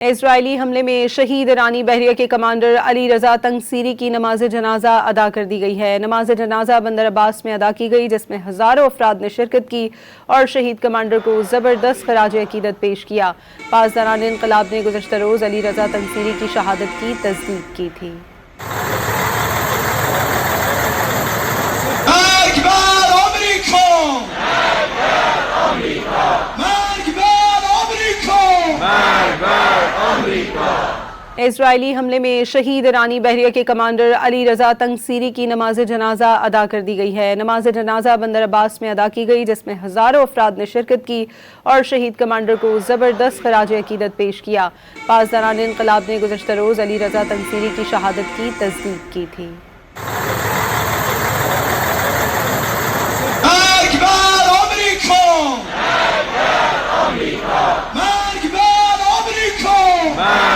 اسرائیلی حملے میں شہید ایرانی بحریہ کے کمانڈر علی رضا تنگسیری کی نماز جنازہ ادا کر دی گئی ہے۔ نماز جنازہ بندر عباس میں ادا کی گئی، جس میں ہزاروں افراد نے شرکت کی اور شہید کمانڈر کو زبردست خراج عقیدت پیش کیا۔ پاسداران انقلاب نے گزشتہ روز علی رضا تنگسیری کی شہادت کی تصدیق کی تھی۔ اسرائیلی حملے میں شہید ایرانی بحریہ کے کمانڈر علی رضا تنگسیری کی نماز جنازہ ادا کر دی گئی ہے۔ نماز جنازہ بندر عباس میں ادا کی گئی، جس میں ہزاروں افراد نے شرکت کی اور شہید کمانڈر کو زبردست خراج عقیدت پیش کیا۔ پاسداران انقلاب نے گزشتہ روز علی رضا تنگسیری کی شہادت کی تصدیق کی تھی۔ مرگ بر آمریکا!